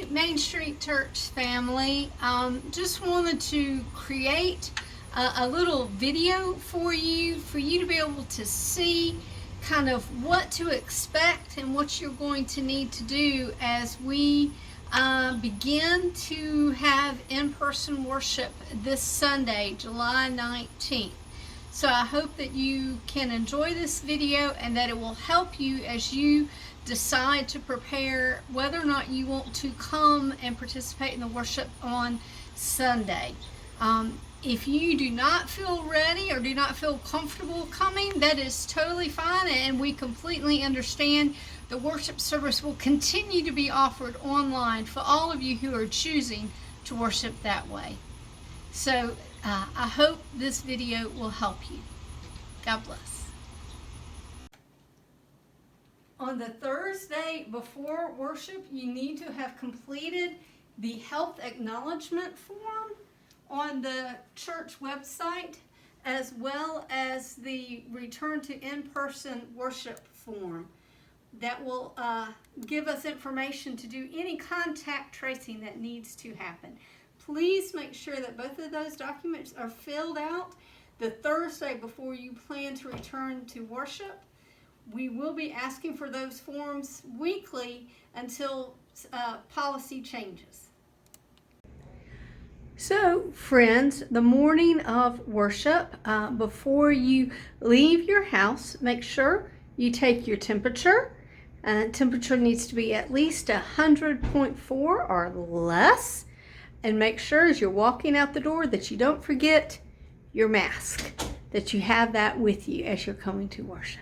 Hey, Main Street Church family. Just wanted to create a little video for you to be able to see kind of what to expect and what you're going to need to do as we begin to have in-person worship this Sunday, July 19th. So I hope that you can enjoy this video and that it will help you as you decide to prepare whether or not you want to come and participate in the worship on Sunday. If you do not feel ready or do not feel comfortable coming, that is totally fine, and we completely understand. The worship service will continue to be offered online for all of you who are choosing to worship that way. So I hope this video will help you. God bless. On the Thursday before worship, you need to have completed the health acknowledgement form on the church website, as well as the return to in-person worship form. That will give us information to do any contact tracing that needs to happen. Please make sure that both of those documents are filled out the Thursday before you plan to return to worship. We will be asking for those forms weekly until policy changes. So, friends, the morning of worship, before you leave your house, make sure you take your temperature. Temperature needs to be at least 100.4 or less. And make sure as you're walking out the door that you don't forget your mask, that you have that with you as you're coming to worship.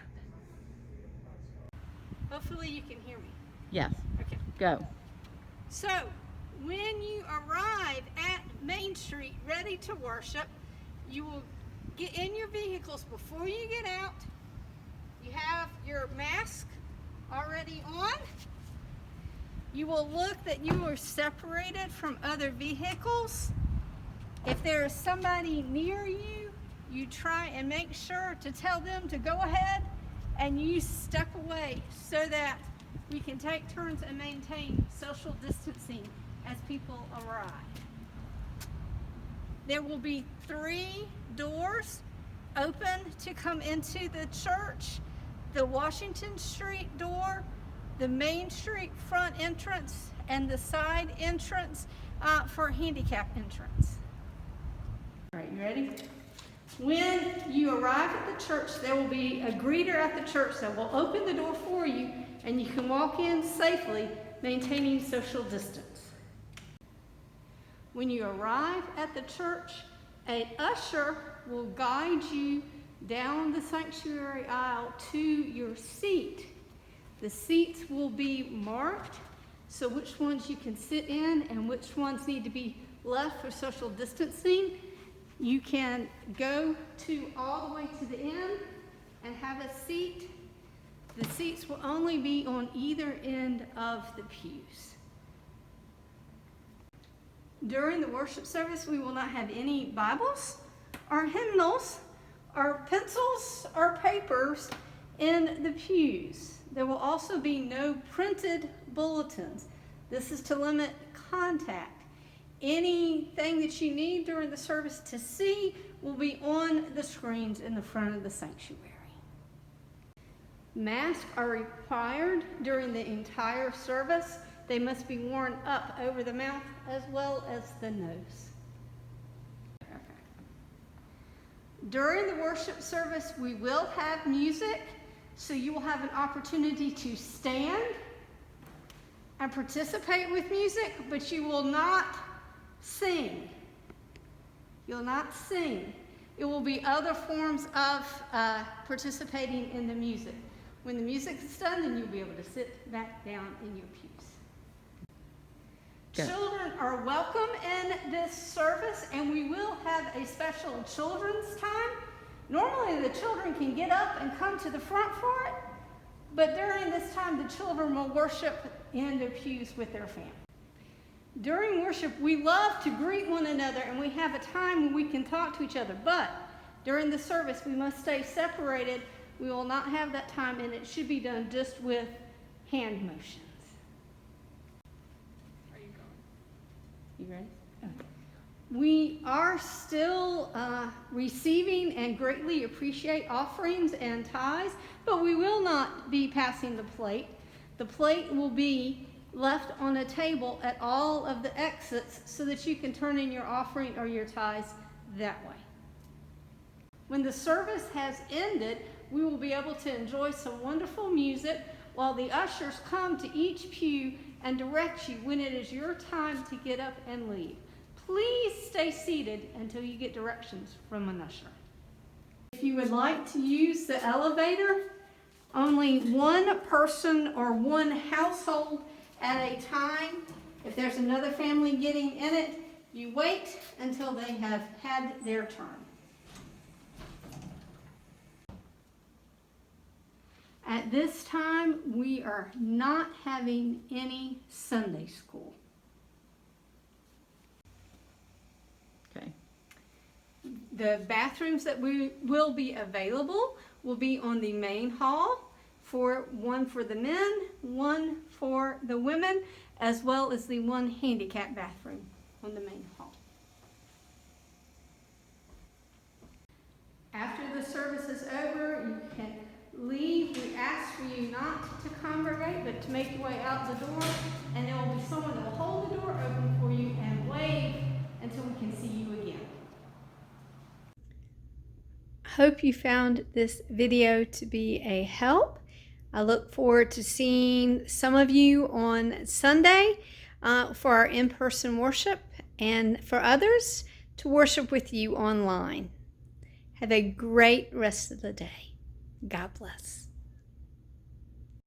Hopefully you can hear me. Yes. Okay. Go. So, when you arrive at Main Street ready to worship, you will get in your vehicles before you get out. You have your mask already on. You will look that you are separated from other vehicles. If there is somebody near you, you try and make sure to tell them to go ahead and you step away so that we can take turns and maintain social distancing as people arrive. There will be 3 doors open to come into the church: the Washington Street door, the Main Street front entrance, and the side entrance for handicap entrance. All right, you ready? When you arrive at the church, there will be a greeter at the church that will open the door for you, and you can walk in safely, maintaining social distance. When you arrive at the church, an usher will guide you down the sanctuary aisle to your seat. The seats will be marked, so which ones you can sit in and which ones need to be left for social distancing. You can go all the way to the end and have a seat. The seats will only be on either end of the pews. During the worship service, we will not have any Bibles or hymnals or pencils or papers in the pews. There will also be no printed bulletins. This is to limit contact. Anything that you need during the service to see will be on the screens in the front of the sanctuary. Masks are required during the entire service. They must be worn up over the mouth as well as the nose. Okay. During the worship service, we will have music, so you will have an opportunity to stand and participate with music, but you will not sing. You'll not sing. It will be other forms of participating in the music. When the music is done, then you'll be able to sit back down in your pews. Good. Children are welcome in this service, and we will have a special children's time. Normally the children can get up and come to the front for it, but during this time the children will worship in the pews with their family. During worship, we love to greet one another, and we have a time when we can talk to each other, but during the service we must stay separated. We will not have that time, and it should be done just with hand motions. Are you you ready? Okay. We are still receiving and greatly appreciate offerings and tithes, but we will not be passing the plate. The plate will be left on a table at all of the exits so that you can turn in your offering or your tithes that way. When the service has ended, we will be able to enjoy some wonderful music while the ushers come to each pew and direct you when it is your time to get up and leave. Please stay seated until you get directions from an usher. If you would like to use the elevator, only one person or one household at a time. If there's another family getting in it, you wait until they have had their turn. At this time, we are not having any Sunday school. Okay. The bathrooms that will be available will be on the main hall, one for the men, one for the women, as well as the one handicap bathroom on the main hall. After the service is over, you can leave. We ask for you not to congregate, but to make your way out the door, and there will be someone that will hold the door open for you and wave until we can see you again. Hope you found this video to be a help. I look forward to seeing some of you on Sunday for our in-person worship, and for others to worship with you online. Have a great rest of the day. God bless.